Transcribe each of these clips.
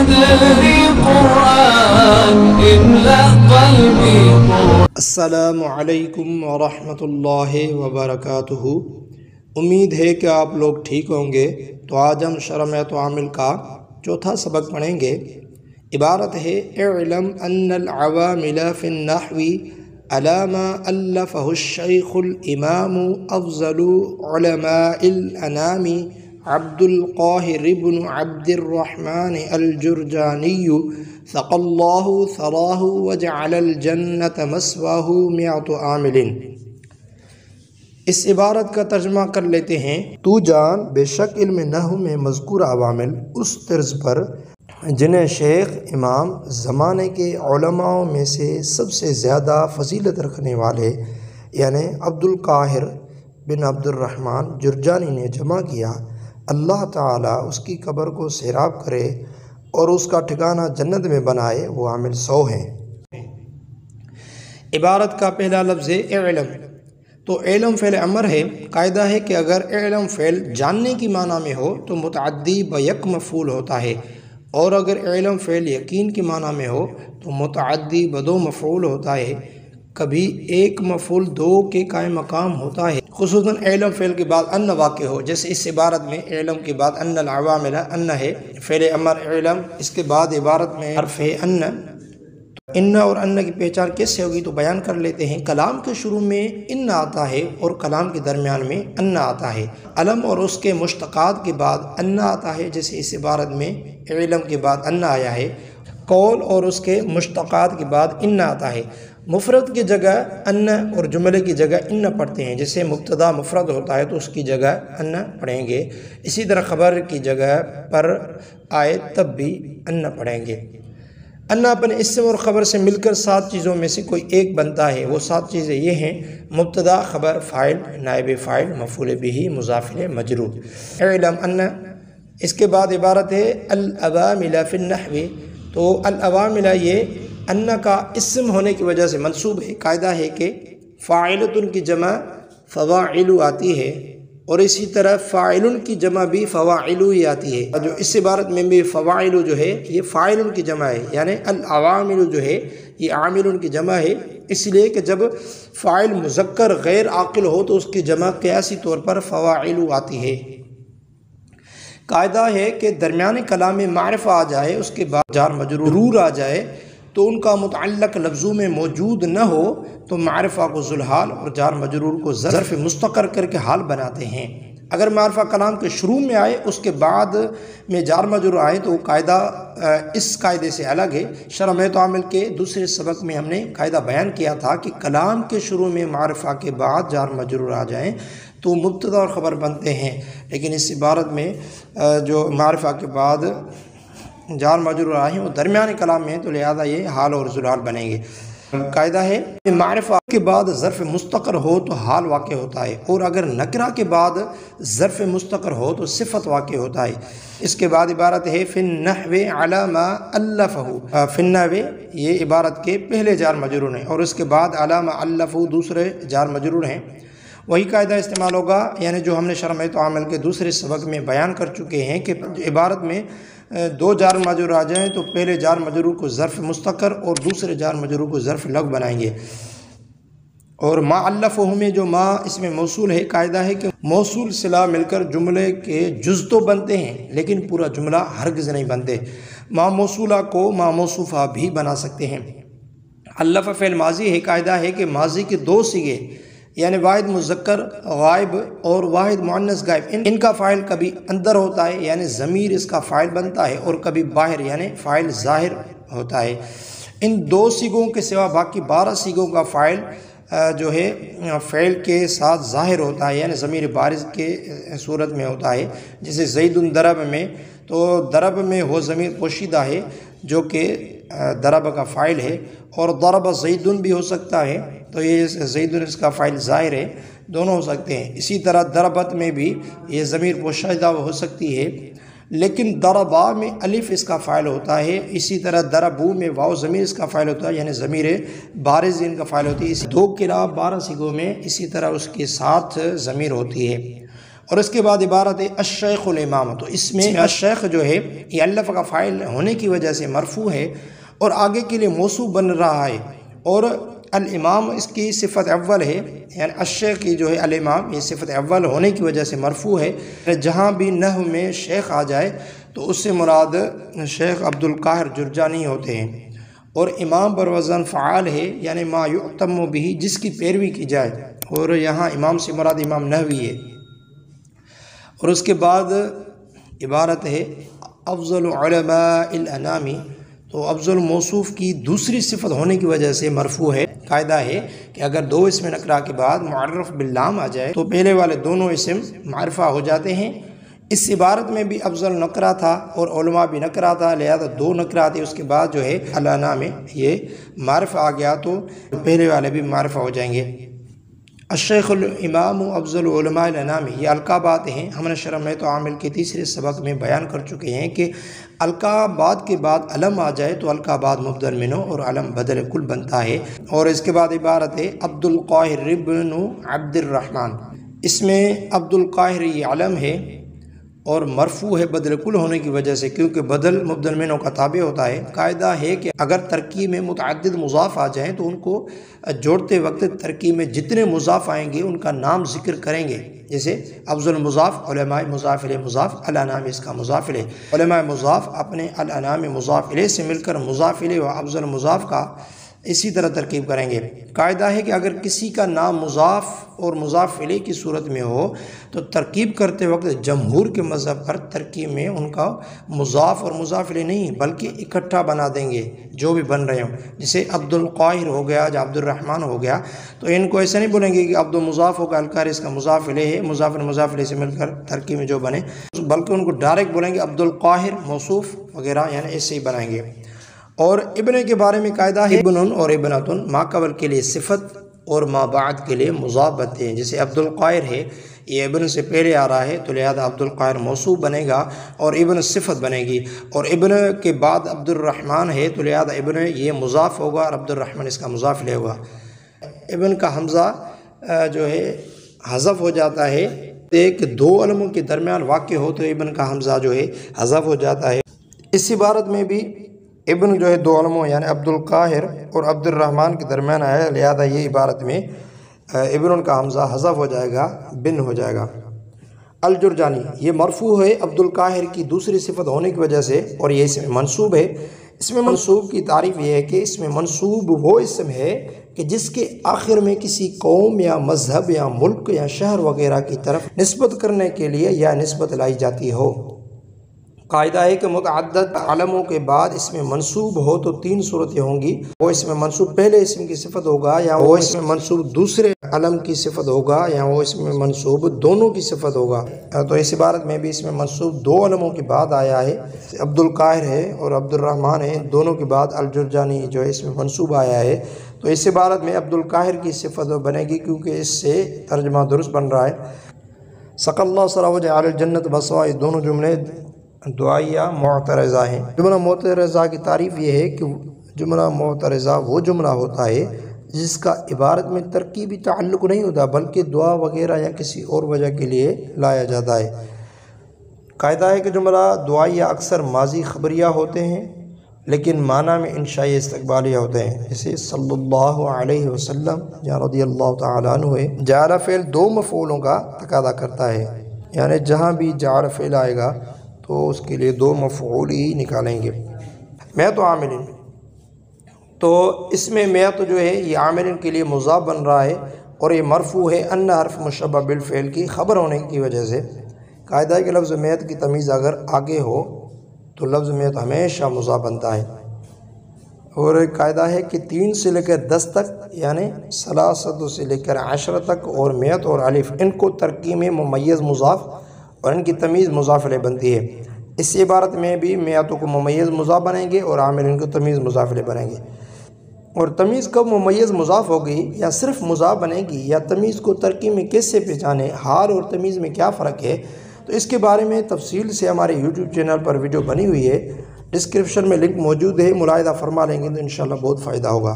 صدري قرآن املأ قلبي قرآن. السلام علیکم ورحمۃ اللہ وبرکاتہ۔ امید ہے کہ آپ لوگ ٹھیک ہوں گے۔ تو آج ہم شرمیت عامل کا چوتھا سبق پڑھیں گے۔ عبارت ہے: اعلم ان العوامل فی النحو علی ما الفہ الشیخ الامام افضل علماء الانام عبد القاہر بن عبد الرحمن الجرجانی ثقى اللہ ثراہ وجعل الجنة مثواہ مئۃ عامل۔ اس عبارت کا ترجمہ کر لیتے ہیں: تو جان بے شک علم نحو میں مذکور عوامل اس طرز پر جنہیں شیخ امام زمانے کے علماء میں سے سب سے زیادہ فضیلت رکھنے والے یعنی عبد القاہر بن عبد الرحمن جرجانی نے جمع کیا، اللہ تعالیٰ اس کی قبر کو سیراب کرے اور اس کا ٹھکانہ جنت میں بنائے، وہ عامل 100 ہیں۔ عبارت کا پہلا لفظ ہے اعلم۔ تو علم فعل امر ہے۔ قاعدہ ہے کہ اگر علم فعل جاننے کی معنی میں ہو تو متعدی بیک مفعول ہوتا ہے، اور اگر علم فعل یقین کی معنی میں ہو تو متعدی بدو مفعول ہوتا ہے۔ کبھی ایک مفعول دو کے قائم مقام ہوتا ہے، خصوصاً علم فعل کے بعد ان واقع ہو، جیسے اس عبارت میں علم کے بعد ان العوامل ان ہے، فعل امر علم، اس کے بعد عبارت میں حرف ہے ان۔ ان اور ان کی پہچان کیسے ہوگی تو بیان کر لیتے ہیں۔ کلام کے شروع میں ان آتا ہے اور کلام کے درمیان میں ان آتا ہے۔ علم اور اس کے مشتقات کے بعد ان آتا ہے، جیسے اس عبارت میں علم کے بعد ان آیا ہے۔ قول اور اس کے مشتقات کے بعد ان آتا ہے۔ مفرد کی جگہ ان اور جملے کی جگہ ان پڑھتے ہیں، جیسے مبتدا مفرد ہوتا ہے تو اس کی جگہ ان پڑھیں گے، اسی طرح خبر کی جگہ پر آئے تب بھی ان پڑھیں گے۔ ان اپنے اسم اور خبر سے مل کر 7 چیزوں میں سے کوئی ایک بنتا ہے۔ وہ 7 چیزیں یہ ہیں: مبتدا، خبر، فاعل، نائب فاعل، مفعول بہ، مضاف الیہ، مجرور۔ اعلم ان، اس کے بعد عبارت ہے العوامل فی النحو۔ تو العوامل یہ ان کا اسم ہونے کی وجہ سے منصوب ہے۔ قاعدہ ہے کہ فاعلۃ کی جمع فواعل آتی ہے، اور اسی طرح فاعل کی جمع بھی فواعل ہی آتی ہے۔ جو اس عبارت میں بھی فواعل جو ہے یہ فاعل کی جمع ہے، یعنی العوامل جو ہے یہ عامل کی جمع ہے، اس لیے کہ جب فاعل مذکر غیر عاقل ہو تو اس کی جمع قیاسی طور پر فواعل آتی ہے۔ قاعدہ ہے کہ درمیان کلام میں معرفہ آ جائے، اس کے بعد جار مجرور آ جائے تو ان کا متعلق لفظوں میں موجود نہ ہو تو معرفہ کو ذوالحال اور جار مجرور کو ظرف مستقر کر کے حال بناتے ہیں۔ اگر معرفہ کلام کے شروع میں آئے اس کے بعد میں جار مجرور آئے تو وہ قاعدہ اس قاعدے سے الگ ہے۔ شرمیت عامل کے دوسرے سبق میں ہم نے قاعدہ بیان کیا تھا کہ کلام کے شروع میں معرفہ کے بعد جار مجرور آ جائیں تو مبتدا اور خبر بنتے ہیں، لیکن اس عبارت میں جو معرفہ کے بعد جار مجرور آئے ہیں وہ درمیان کلام میں ہیں، تو لہذا یہ حال اور ذوالحال بنیں گے۔ قاعدہ ہے کہ معرفہ کے بعد ظرف مستقر ہو تو حال واقع ہوتا ہے، اور اگر نکرہ کے بعد ظرف مستقر ہو تو صفت واقع ہوتا ہے۔ اس کے بعد عبارت ہے فی النحو علی ما الفہ۔ فی النحو یہ عبارت کے پہلے جار مجرور ہیں، اور اس کے بعد علی ما الفہ دوسرے جار مجرور ہیں۔ وہی قاعدہ استعمال ہوگا، یعنی جو ہم نے شرمیت عامل کے دوسرے سبق میں بیان کر چکے ہیں کہ عبارت میں 2 جار مجرور آ جائیں تو پہلے جار مجرور کو ظرف مستقر اور دوسرے جار مجرور کو ظرف لغو بنائیں گے۔ اور ما الفہ میں جو ما اس میں موصول ہے، قاعدہ ہے کہ موصول صلہ مل کر جملے کے جز تو بنتے ہیں لیکن پورا جملہ ہرگز نہیں بنتے۔ ما موصولہ کو ما موصوفہ بھی بنا سکتے ہیں۔ الفہ فعل ماضی ہے۔ قاعدہ ہے کہ ماضی کے 2 صیغے یعنی واحد مذکر غائب اور واحد مؤنث غائب، ان کا فاعل کبھی اندر ہوتا ہے یعنی ضمیر اس کا فاعل بنتا ہے، اور کبھی باہر یعنی فاعل ظاہر ہوتا ہے۔ ان 2 صیغوں کے سوا باقی 12 صیغوں کا فاعل جو ہے فعل کے ساتھ ظاہر ہوتا ہے، یعنی ضمیر بارز کے صورت میں ہوتا ہے، جیسے زید ضرب میں، تو ضرب میں وہ ضمیر پوشیدہ ہے جو کہ ضرب کا فاعل ہے، اور ضرب زید بھی ہو سکتا ہے تو یہ زید اس کا فاعل ظاہر ہے، دونوں ہو سکتے ہیں۔ اسی طرح ضربت میں بھی یہ ضمیر پوشیدہ ہو سکتی ہے، لیکن ضربا میں الف اس کا فاعل ہوتا ہے، اسی طرح ضربو میں واو ضمیر اس کا فاعل ہوتا ہے، یعنی ضمیر بارز ان کا فاعل ہوتی ہے۔ 2 قراء 12 صیغوں میں اسی طرح اس کے ساتھ ضمیر ہوتی ہے۔ اور اس کے بعد عبارت ہے الشیخ الامام، تو اس میں الشیخ جو ہے یہ الف کا فاعل ہونے کی وجہ سے مرفوع ہے اور آگے کے لیے موصوف بن رہا ہے، اور الامام اس کی صفت اول ہے، یعنی الشیخ کی جو ہے الامام یہ صفت اول ہونے کی وجہ سے مرفوع ہے۔ جہاں بھی نحو میں شیخ آ جائے تو اس سے مراد شیخ عبد القاہر جرجانی ہوتے ہیں، اور امام بر وزن فعال ہے، یعنی ما یعتم بہ جس کی پیروی کی جائے، اور یہاں امام سے مراد امام نحوی ہے۔ اور اس کے بعد عبارت ہے افضل علماء الانام، تو افضل موصوف کی دوسری صفت ہونے کی وجہ سے مرفوع ہے۔ قاعدہ ہے کہ اگر دو اسم نکرہ کے بعد معرف باللام آ جائے تو پہلے والے دونوں اسم معرفہ ہو جاتے ہیں۔ اس عبارت میں بھی افضل نکرہ تھا اور علماء بھی نکرہ تھا، لہذا دو نکرہ تھے، اس کے بعد جو ہے الانام میں یہ معرفہ آ گیا تو پہلے والے بھی معرفہ ہو جائیں گے۔ الشیخ الامام افضل علماء الانام، یہ القابات ہیں۔ ہم نے شرح میں تو عامل کے تیسرے سبق میں بیان کر چکے ہیں کہ القابات کے بعد علم آ جائے تو القابات مبدل منہ اور علم بدل کل بنتا ہے۔ اور اس کے بعد عبارت ہے عبد القاہر ابن عبد الرحمن، اس میں عبد القاہر یہ علم ہے اور مرفوع ہے بدل کل ہونے کی وجہ سے، کیونکہ بدل مبدل منہ کا تابع ہوتا ہے۔ قاعدہ ہے کہ اگر ترکیب میں متعدد مضاف آ جائیں تو ان کو جوڑتے وقت ترکیب میں جتنے مضاف آئیں گے ان کا نام ذکر کریں گے، جیسے افضل مضاف، علماء مضاف الیہ مضاف، الانام اس کا مضاف الیہ، علماء مضاف اپنے الانام مضاف الیہ سے مل کر مضاف الیہ و افضل مضاف کا اسی طرح ترکیب کریں گے۔ قاعدہ ہے کہ اگر کسی کا نام مضاف اور مضاف الیہ کی صورت میں ہو تو ترکیب کرتے وقت جمہور کے مذہب پر ترکیب میں ان کا مضاف اور مضاف الیہ نہیں بلکہ اکٹھا بنا دیں گے جو بھی بن رہے ہوں، جیسے عبد القاہر ہو گیا یا عبد الرحمن ہو گیا، تو ان کو ایسا نہیں بولیں گے کہ عبد المضاف ہوگا القاہر اس کا مضاف الیہ ہے، مضاف مضاف الیہ سے مل کر ترکیب میں جو بنے، بلکہ ان کو ڈائریکٹ بولیں گے عبد القاہر موصوف وغیرہ، یعنی ایسے ہی بنائیں گے۔ اور ابن کے بارے میں قاعدہ ہے ابن اور ابنتن ما قبل کے لیے صفت اور ما بعد کے لیے مضاف بنتے ہیں، جیسے عبد القاہر ہے یہ ابن سے پہلے آ رہا ہے تو لہذا عبد القاہر موصوف بنے گا اور ابن صفت بنے گی، اور ابن کے بعد عبد الرحمن ہے تو لہذا ابن یہ مضاف ہوگا اور عبد الرحمن اس کا مضاف لے ہوگا۔ ابن کا حمزہ جو ہے حذف ہو جاتا ہے، ایک دو علموں کے درمیان واقع ہو تو ابن کا حمزہ جو ہے حذف ہو جاتا ہے۔ اس عبارت میں بھی ابن جو ہے دو علموں یعنی عبد القاہر اور عبد الرحمن کے درمیان آیا، لہذا یہ عبارت میں ابن کا حمزہ حذف ہو جائے گا، بن ہو جائے گا۔ الجرجانی یہ مرفوع ہے عبد القاہر کی دوسری صفت ہونے کی وجہ سے، اور یہ اسم منصوب ہے۔ اس میں منصوب کی تعریف یہ ہے کہ اس میں منصوب وہ اسم ہے کہ جس کے آخر میں کسی قوم یا مذہب یا ملک یا شہر وغیرہ کی طرف نسبت کرنے کے لیے یا نسبت لائی جاتی ہو۔ قاعدہ ہے کہ متعدد علموں کے بعد اس میں منصوب ہو تو تین صورتیں ہوں گی، وہ اس میں منصوب پہلے اسم کی صفت ہوگا، یا وہ اس میں منصوب دوسرے علم کی صفت ہوگا، یا وہ اس میں منصوب دونوں کی صفت ہوگا۔ تو اس عبارت میں بھی اس میں منصوب دو علموں کے بعد آیا ہے، عبد القاہر ہے اور عبد الرحمن ہے، دونوں کے بعد الجرجانی جو ہے اس میں منصوب آیا ہے، تو اس عبارت میں عبد القاہر کی صفت بنے گی کیونکہ اس سے ترجمہ درست بن رہا ہے۔ سق اللہ سرا وجعل الجنت بسوا، یہ دونوں جملے دعائیہ معترضہ ہیں۔ جملہ معترضہ کی تعریف یہ ہے کہ جملہ معترضہ وہ جملہ ہوتا ہے جس کا عبارت میں ترکیبی تعلق نہیں ہوتا بلکہ دعا وغیرہ یا کسی اور وجہ کے لیے لایا جاتا ہے۔ قاعدہ ہے کہ جملہ دعائیہ اکثر ماضی خبریہ ہوتے ہیں لیکن معنی میں انشائی استقبالیہ ہوتے ہیں، جیسے صلی اللہ علیہ وسلم یا رضی اللہ تعالیٰ عنہ ہے۔ جعل فعل دو مفعولوں کا تقاضا کرتا ہے، یعنی جہاں بھی جعل فعل آئے گا تو اس کے لیے دو مفعول ہی نکالیں گے۔ میت و عاملین، تو اس میں میت جو ہے یہ عاملین کے لیے مضاف بن رہا ہے اور یہ مرفوع ہے ان حرف مشبہ بالفعل کی خبر ہونے کی وجہ سے۔ قاعدہ ہے کہ لفظ میت کی تمیز اگر آگے ہو تو لفظ میت ہمیشہ مضاف بنتا ہے، اور ایک قاعدہ ہے کہ 3 سے لے کر 10 تک یعنی 3 سے لے کر 10 تک اور میت اور الف ان کو ترکیب میں ممیز مضاف اور ان کی تمیز مضاف الیہ بنتی ہے۔ اس عبارت میں بھی میتوں کو ممیز مضاف بنیں گے اور عاملین کو تمیز مضاف الیہ بنیں گے۔ اور تمیز کب ممیز مضاف ہوگی یا صرف مضاف بنے گی یا تمیز کو ترکیب میں کیسے پہچانے، حال اور تمیز میں کیا فرق ہے، تو اس کے بارے میں تفصیل سے ہمارے یوٹیوب چینل پر ویڈیو بنی ہوئی ہے، ڈسکرپشن میں لنک موجود ہے، ملاحظہ فرما لیں گے تو انشاءاللہ بہت فائدہ ہوگا۔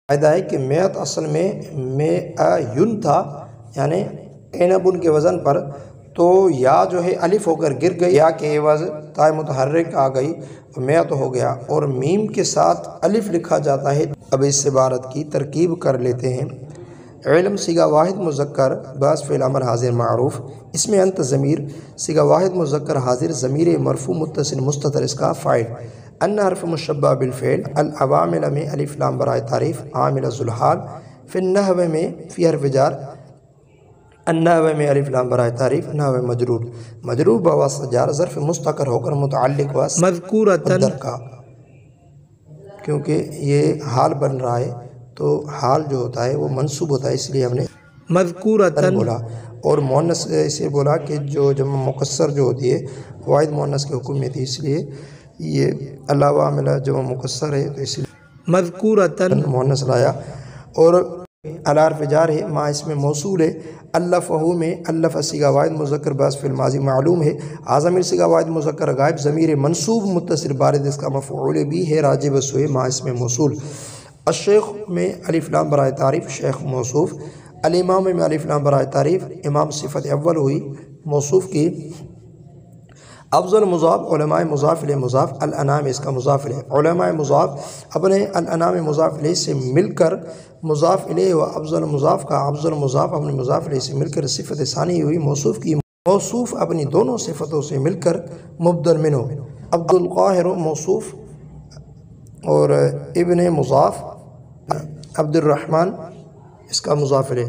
فائدہ ہے کہ میت اصل میں میعین تھا، یعنی اینبن کے وزن پر تو یا جو ہے الف ہو کر گر گئی، یا کے عوض تائے متحرک آ گئی، میں تو ہو گیا، اور میم کے ساتھ الف لکھا جاتا ہے۔ اب اس عبارت کی ترکیب کر لیتے ہیں۔ علم صیغہ واحد مذکر بعض فعل امر حاضر معروف، اس میں انت ضمیر صیغہ واحد مذکر حاضر ضمیر مرفوع متصل مستتر اس کا فاعل، ان حرف مشبہ بالفعل، العوامل میں الف لام برائے تعریف، عامل ذوالحال، فی النحو میں فی حرف جار، النحو میں الف لام برائے تعریف، نحو مجرور، مجرور بواسطہ جار ظرف مستقر ہو کر متعلق مذکورۃ کا، کیونکہ یہ حال بن رہا ہے تو حال جو ہوتا ہے وہ منصوب ہوتا ہے، اس لیے ہم نے مذکورۃ بولا، اور مؤنث اسے بولا کہ جو جمع مکسر جو ہوتی ہے واحد مؤنث کے حکم میں تھی، اس لیے یہ علاوہ عاملہ جمع مکسر ہے تو اس لیے مذکورۃ مؤنث لایا، اور علی حرف جار ہے، ما اس میں موصول ہے، الفہ میں الف صیغہ واحد مذکر بعض فعل ماضی معلوم ہے، ضمیر صیغہ واحد مذکر غائب ضمیر منصوب متصل بارد اس کا مفعول بھی ہے، راجب سوئے ما اس میں موصول، الشیخ میں الف لام برائے تعریف شیخ موصوف، الامام میں الف لام برائے تعریف امام صفت اول ہوئی موصوف کی، افضل مضاف علماء مضاف الیہ مضاف، الانام اس کا مضاف الیہ، علماء مضاف اپنے الانام مضاف الیہ سے مل کر مضاف الیہ و افضل مضاف کا افضل مضاف اپنے مضاف الیہ سے مل کر صفت ثانی ہوئی موصوف کی، موصوف اپنی دونوں صفتوں سے مل کر مبدل منہ، عبد القاہر موصوف اور ابن مضاف، عبد الرحمن اس کا مضاف الیہ،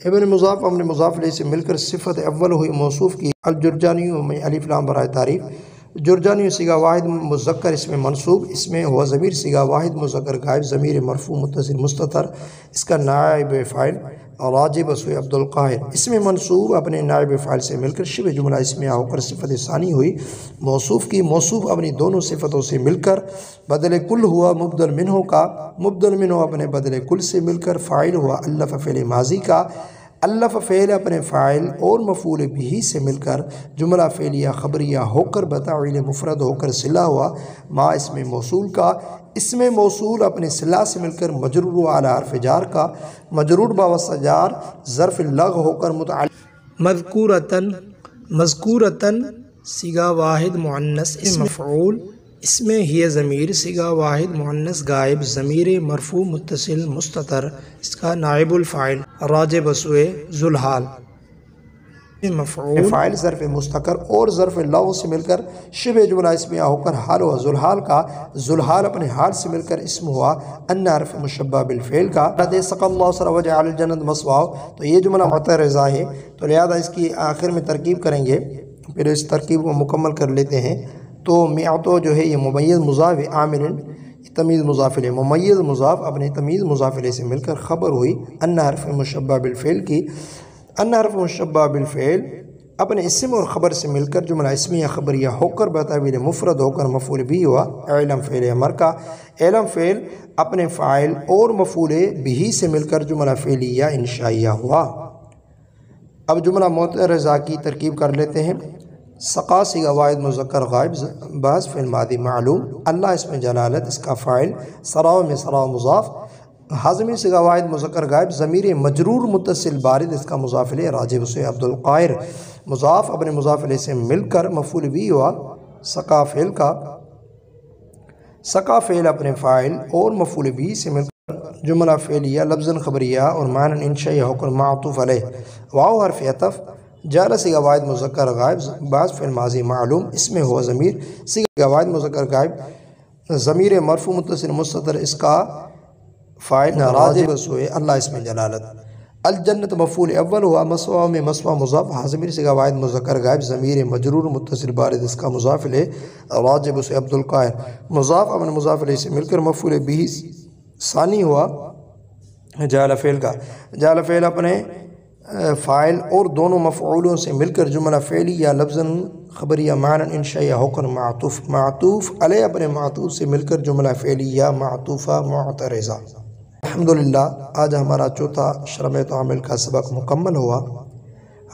ابن مضاف اپنے مضاف الیہ سے مل کر صفت اول ہوئی موصوف کی، الجرجانی میں الف لام برائے تعریف، جرجانی صیغہ واحد مذکر اس میں منصوب، اس میں ہوا ضمیر صیغہ واحد مذکر غائب ضمیر مرفوع متصل مستتر اس کا نائب فاعل، راجب سوئے عبد القاہر، اس میں منصوب اپنے نائب فاعل سے مل کر شبہ جملہ اسمیہ ہو کر صفت ثانی ہوئی موصوف کی، موصوف اپنی دونوں صفتوں سے مل کر بدل کل ہوا مبدل منہ کا، مبدل منہ اپنے بدل کل سے مل کر فاعل ہوا الف فعل ماضی کا، الف فعل اپنے فاعل اور مفعول بھی سے مل کر جملہ فعلیہ خبریہ ہو کر بتعویل مفرد ہو کر صلہ ہوا ما اسم موصول کا، اسم موصول اپنے صلہ سے مل کر مجرور و علی حرف جار کا، مجرور بواسطہ جار ظرف لغ ہو کر متعلق مذکورۃ صیغہ واحد مؤنث اسم مفعول، اس میں ہی ضمیر صیغہ واحد مؤنث غائب ضمیر مرفوع متصل مستتر اس کا نائب الفاعل، راجب سوئے ذوالحال، مفعول فاعل ظرف مستقر اور ظرف لغو سے مل کر شبہ جملہ اسمیہ ہو کر حال ہوا ذوالحال کا، ذوالحال اپنے حال سے مل کر اسم ہوا ان حرف مشبہ بالفعل کا، سق اللہ سر وجعل الجنت مثواہ، تو یہ جملہ معترضہ ہے تو لہذا اس کی آخر میں ترکیب کریں گے، پھر اس ترکیب کو مکمل کر لیتے ہیں۔ تو میعتو جو ہے یہ ممیز مضاف عامل تمیز مضاف الیہ، ممیز مضاف اپنے تمیز مضاف الیہ سے مل کر خبر ہوئی ان حرف مشبہ بالفعل کی، ان حرف مشبہ بالفعل اپنے اسم اور خبر سے مل کر جملہ اسمیہ خبریہ ہو کر بتعویل مفرد ہو کر مفعول بھی ہوا، علم فعل امر کا، علم فعل اپنے فاعل اور مفعول بھی سے مل کر جملہ فعلیہ انشائیہ ہوا۔ اب جملہ معترضہ کی ترکیب کر لیتے ہیں۔ سقا صیغہ واحد مذکر غائب بعض فعل ماضی معلوم، اللہ اس میں جلالت اس کا فاعل، سراو میں سراو مضاف، حاضمی صیغہ واحد مذکر غائب ضمیر مجرور متصل بارد اس کا مضاف الیہ، راجب سے عبد القاہر، مضاف اپنے مضاف الیہ سے مل کر مفعول بھی ہوا سقا فعل کا، سقا فعل اپنے فاعل اور مفعول بھی سے مل کر جملہ فعلیہ لفظاً خبریہ اور معنی انشائیہ ہو کر معطوف علیہ، واو حرف عطف، جعل صیغہ واحد مذکر غائب بعض فعل ماضی معلوم، اس میں ہوا ضمیر صیغہ واحد مذکر غائب ضمیر مرفوع متصل مستتر اس کا فاعل، راجب سوئے اللہ اس میں جلالت، الجنت مفعول اول ہوا مثوى میں مثوى مضاف، ضمیر صیغہ واحد مذکر غائب ضمیر مجرور متصل بارد اس کا مضاف الیہ، راجب سے عبد القاہر، مضاف اپنے مضاف الیہ سے مل کر مفعول بھی ثانی ہوا جعل فعل کا، جعل فعل اپنے فاعل اور دونوں مفعولوں سے مل کر جملہ فعلی یا لفظاً خبریہ معنی انشائیہ ہو کر معطوف، معطوف علیہ اپنے معطوف سے مل کر جملہ فعلی یا معطوفہ معترضہ۔ الحمدللہ آج ہمارا چوتھا شرم تعامل کا سبق مکمل ہوا۔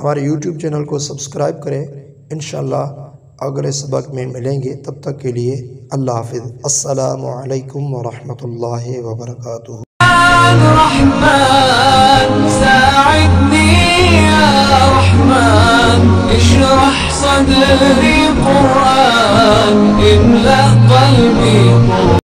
ہمارے یوٹیوب چینل کو سبسکرائب کریں، انشاءاللہ اگلے سبق میں ملیں گے، تب تک کے لیے اللہ حافظ، السلام علیکم ورحمۃ اللہ وبرکاتہ۔ الرحمن ساعدني يا رحمن أدري